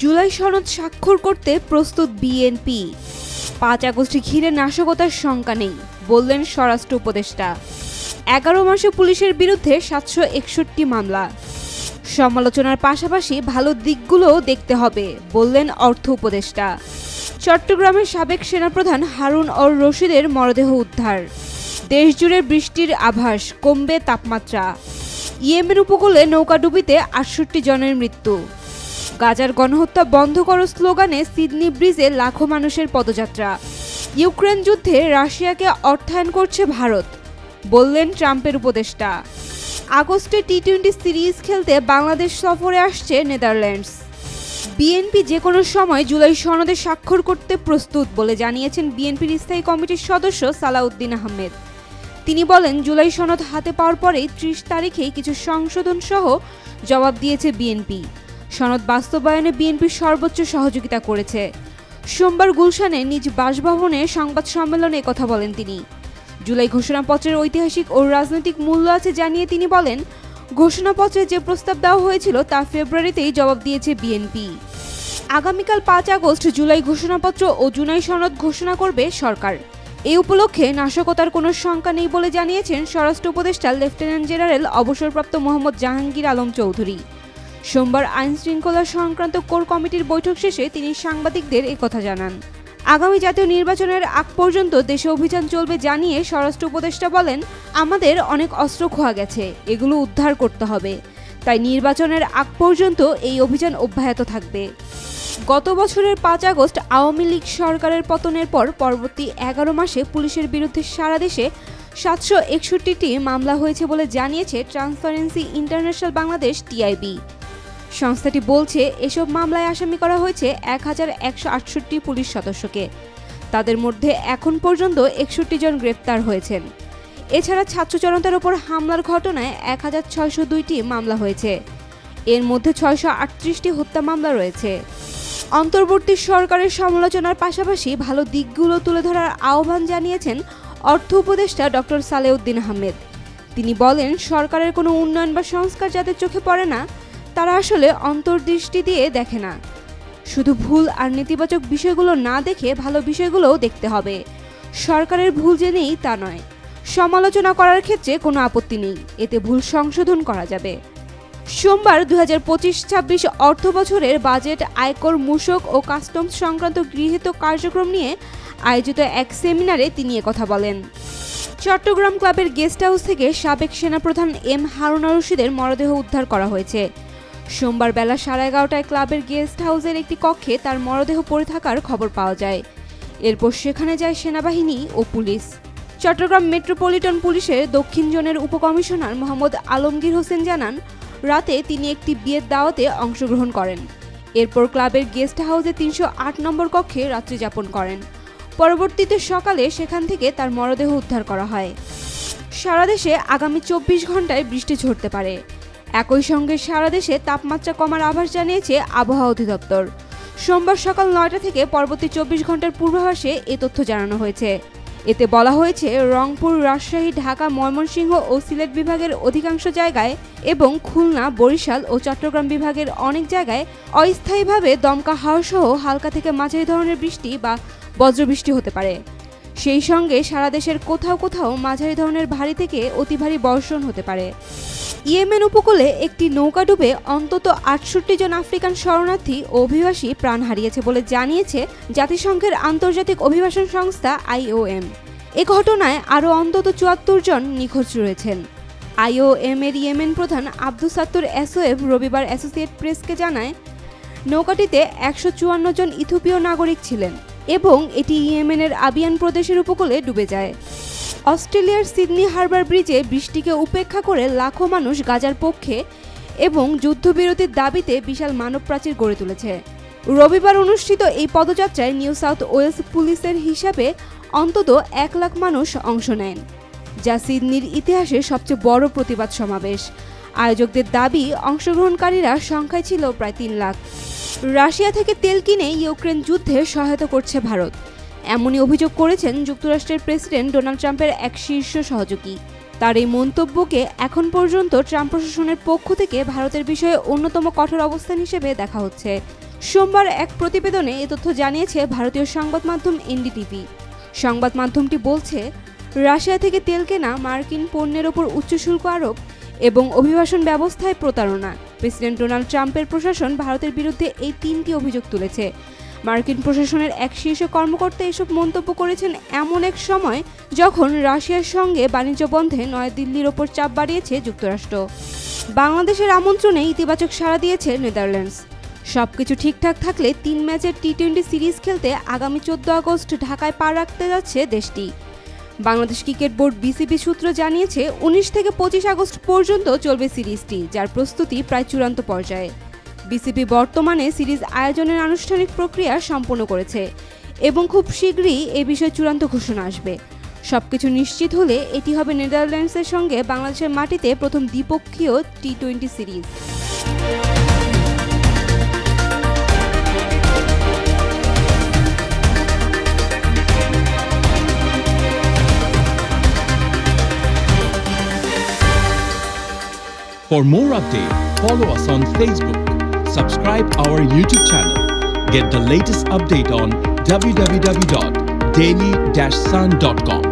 জুলাই সনদ স্বাক্ষর করতে প্রস্তুত বিএনপি। ৫ আগস্ট ঘিরে নাশকতার শঙ্কা নেই, বললেন স্বরাষ্ট্র উপদেষ্টা। ১১ মাসে পুলিশের বিরুদ্ধে ৭৬১ মামলা। সমালোচনার পাশাপাশি ভালো দিকগুলোও দেখতে হবে, বললেন অর্থ উপদেষ্টা। চট্টগ্রামের সাবেক সেনাপ্রধান হারুন অর রশিদের মরদেহ উদ্ধার। দেশজুড়ে বৃষ্টির আভাস, কমবে তাপমাত্রা। ইয়েমেন উপকূলে নৌকাডুবিতে ৬৮ জনের মৃত্যু। গাজার গণহত্যা বন্ধ করো স্লোগানে সিডনি ব্রিজে লাখো মানুষের পদযাত্রা। ইউক্রেন যুদ্ধে রাশিয়াকে অর্থায়ন করছে ভারত, বললেন ট্রাম্পের উপদেষ্টা। আগস্টে টি-20 সিরিজ খেলতে বাংলাদেশ সফরে আসছে নেদারল্যান্ডস। বিএনপি যে কোনো সময় জুলাই সনদে স্বাক্ষর করতে প্রস্তুত বলে জানিয়েছেন বিএনপির স্থায়ী কমিটির সদস্য সালাউদ্দিন আহমেদ। তিনি বলেন, জুলাই সনদ হাতে পাওয়ার পরেই ৩০ তারিখেই কিছু সংশোধন সহ জবাব দিয়েছে বিএনপি। সনদ বাস্তবায়নে বিএনপি সর্বোচ্চ সহযোগিতা করেছে। সোমবার গুলশানে নিজ বাসভবনে সংবাদ সম্মেলনে কথা বলেন তিনি। জুলাই ঘোষণাপত্রের ঐতিহাসিক ও রাজনৈতিক মূল্য আছে জানিয়ে তিনি বলেন, ঘোষণাপত্রে যে প্রস্তাব দেওয়া হয়েছিল তা ফেব্রুয়ারিতেই জবাব দিয়েছে বিএনপি। আগামীকাল ৫ আগস্ট জুলাই ঘোষণাপত্র ও জুলাই সনদ ঘোষণা করবে সরকার। এই উপলক্ষে নাশকতার কোনো শঙ্কা নেই বলে জানিয়েছেন স্বরাষ্ট্র উপদেষ্টা লেফটেন্যান্ট জেনারেল অবসরপ্রাপ্ত মোহাম্মদ জাহাঙ্গীর আলম চৌধুরী। সোমবার আইন শৃঙ্খলা সংক্রান্ত কোর কমিটির বৈঠক শেষে তিনি সাংবাদিকদের একথা জানান। আগামী জাতীয় নির্বাচনের আগ পর্যন্ত দেশে অভিযান চলবে জানিয়ে স্বরাষ্ট্র উপদেষ্টা বলেন, আমাদের অনেক অস্ত্র খোয়া গেছে, এগুলো উদ্ধার করতে হবে। তাই নির্বাচনের আগ পর্যন্ত এই অভিযান অব্যাহত থাকবে। গত বছরের ৫ আগস্ট আওয়ামী লীগ সরকারের পতনের পর পরবর্তী ১১ মাসে পুলিশের বিরুদ্ধে সারা দেশে ৭৬১টি মামলা হয়েছে বলে জানিয়েছে ট্রান্সপারেন্সি ইন্টারন্যাশনাল বাংলাদেশ টিআইবি। সংস্থাটি বলছে, এসব মামলায় আসামি করা হয়েছে ১১৬৮ পুলিশ সদস্যকে। তাদের মধ্যে এখন পর্যন্ত ৬১ জন গ্রেপ্তার হয়েছেন। এছাড়া ছাত্র জনতার ওপর হামলার ঘটনায় ১৬০২টি মামলা হয়েছে। এর মধ্যে ৬৩৮টি হত্যা মামলা রয়েছে। অন্তর্বর্তী সরকারের সমালোচনার পাশাপাশি ভালো দিকগুলো তুলে ধরার আহ্বান জানিয়েছেন অর্থ উপদেষ্টা ডক্টর সালেউদ্দিন আহমেদ। তিনি বলেন, সরকারের কোনো উন্নয়ন বা সংস্কার যাদের চোখে পড়ে না, তারা আসলে অন্তর্দৃষ্টি দিয়ে দেখে না। শুধু ভুল আর নেতিবাচক বিষয়গুলো না দেখে ভালো বিষয়গুলোও দেখতে হবে। সরকারের ভুল যে নেই তা নয়, সমালোচনা করার ক্ষেত্রে কোনো আপত্তি নেই, এতে ভুল সংশোধন করা যাবে। সোমবার ২০২৫-২৬ অর্থ বছরের বাজেট, আয়কর, মূসক ও কাস্টমস সংক্রান্ত গৃহীত কার্যক্রম নিয়ে আয়োজিত এক সেমিনারে তিনি একথা বলেন। চট্টগ্রাম ক্লাবের গেস্ট হাউস থেকে সাবেক সেনাপ্রধান এম হারুন অর রশিদের মরদেহ উদ্ধার করা হয়েছে। সোমবার বেলা 11:30টায় ক্লাবের গেস্ট হাউসের একটি কক্ষে তার মরদেহ পড়ে থাকার খবর পাওয়া যায়। এরপর সেখানে যায় সেনাবাহিনী ও পুলিশ। চট্টগ্রাম মেট্রোপলিটন পুলিশের দক্ষিণ জোনের উপকমিশনার মোহাম্মদ আলমগীর হোসেন জানান, রাতে তিনি একটি বিয়ের দাওয়াতে অংশগ্রহণ করেন। এরপর ক্লাবের গেস্ট হাউসে ৩০৮ নম্বর কক্ষে রাত্রি যাপন করেন। পরবর্তীতে সকালে সেখান থেকে তার মরদেহ উদ্ধার করা হয়। সারা দেশে আগামী ২৪ ঘন্টায় বৃষ্টি ঝরতে পারে। একই সঙ্গে সারা দেশে তাপমাত্রা কমার আভাস জানিয়েছে আবহাওয়া অধিদপ্তর। সোমবার সকাল ৯টা থেকে পরবর্তী ২৪ ঘন্টার পূর্বাভাসে এ তথ্য জানানো হয়েছে। এতে বলা হয়েছে, রংপুর, রাজশাহী, ঢাকা, ময়মনসিংহ ও সিলেট বিভাগের অধিকাংশ জায়গায় এবং খুলনা, বরিশাল ও চট্টগ্রাম বিভাগের অনেক জায়গায় অস্থায়ীভাবে দমকা হাওয়া সহ হালকা থেকে মাঝারি ধরনের বৃষ্টি বা বজ্রবৃষ্টি হতে পারে। সেই সঙ্গে সারা দেশের কোথাও কোথাও মাঝারি ধরনের ভারী থেকে অতি ভারী বর্ষণ হতে পারে। ইয়েমেন উপকূলে একটি নৌকা ডুবে অন্তত ৬৮ জন আফ্রিকান শরণার্থী ও অভিবাসী প্রাণ হারিয়েছে বলে জানিয়েছে জাতিসংঘের আন্তর্জাতিক অভিবাসন সংস্থা IOM। এ ঘটনায় আরও অন্তত ৭৪ জন নিখোঁজ রয়েছেন। IOM এর ইয়েমেন প্রধান আব্দুস সাত্তুর এসওয়েব রবিবার অ্যাসোসিয়েট প্রেসকে জানায়, নৌকাটিতে ১৫৪ জন ইথিওপীয় নাগরিক ছিলেন এবং এটি ইয়েমেনের আবিয়ান প্রদেশের উপকূলে ডুবে যায়। অস্ট্রেলিয়ার সিডনি হারবার ব্রিজে বৃষ্টিকে উপেক্ষা করে লাখো মানুষ গাজার পক্ষে এবং যুদ্ধবিরতির দাবিতে বিশাল মানব প্রাচীর গড়ে তুলেছে। রবিবার অনুষ্ঠিত এই পদযাত্রায় নিউ সাউথ ওয়েলস পুলিশের হিসাবে অন্তত ১ লাখ মানুষ অংশ নেন, যা সিডনির ইতিহাসে সবচেয়ে বড় প্রতিবাদ সমাবেশ। আয়োজকদের দাবি, অংশগ্রহণকারীরা সংখ্যায় ছিল প্রায় ৩ লাখ। রাশিয়া থেকে তেল কিনে ইউক্রেন যুদ্ধে সহায়তা করছে ভারত, এমনই অভিযোগ করেছেন যুক্তরাষ্ট্রের প্রেসিডেন্ট ডোনাল্ড ট্রাম্পের এক শীর্ষ সহযোগী। তার এই মন্তব্যকে এখন পর্যন্ত ট্রাম্প প্রশাসনের পক্ষ থেকে ভারতের বিষয়ে অন্যতম কঠোর অবস্থান হিসেবে দেখা হচ্ছে। সোমবার এক প্রতিবেদনে এ তথ্য জানিয়েছে ভারতীয় সংবাদ মাধ্যম এনডিটিভি। সংবাদ মাধ্যমটি বলছে, রাশিয়া থেকে তেল কেনা, মার্কিন পণ্যের ওপর উচ্চ শুল্ক আরোপ এবং অভিবাসন ব্যবস্থায় প্রতারণা। প্রেসিডেন্ট ডোনাল্ড ট্রাম্পের প্রশাসন ভারতের বিরুদ্ধে এই 3টি অভিযোগ তুলেছে। মার্কিন প্রশাসনের এক শীর্ষ কর্মকর্তা এসব মন্তব্য করেছেন এমন এক সময় যখন রাশিয়ার সঙ্গে বাণিজ্য বন্ধে নয়াদিল্লির ওপর চাপ বাড়িয়েছে যুক্তরাষ্ট্র। বাংলাদেশের আমন্ত্রণে ইতিবাচক সাড়া দিয়েছে নেদারল্যান্ডস। সবকিছু ঠিকঠাক থাকলে 3 ম্যাচের টি-20 সিরিজ খেলতে আগামী 14 আগস্ট ঢাকায় পা রাখতে যাচ্ছে দেশটি। বাংলাদেশ ক্রিকেট বোর্ড বিসিবি সূত্র জানিয়েছে 19 থেকে 25 আগস্ট পর্যন্ত চলবে সিরিজটি, যার প্রস্তুতি প্রায় চূড়ান্ত পর্যায়ে। বিসিবি বর্তমানে সিরিজ আয়োজনের আনুষ্ঠানিক প্রক্রিয়া সম্পন্ন করেছে এবং খুব শীঘ্রই এ বিষয়ে চূড়ান্ত ঘোষণা আসবে। সবকিছু নিশ্চিত হলে এটি হবে নেদারল্যান্ডসের সঙ্গে বাংলাদেশের মাটিতে প্রথম দ্বিপক্ষীয় টি-20 series. For more updates, follow us on Facebook, subscribe our YouTube channel, get the latest update on www.daily-sun.com.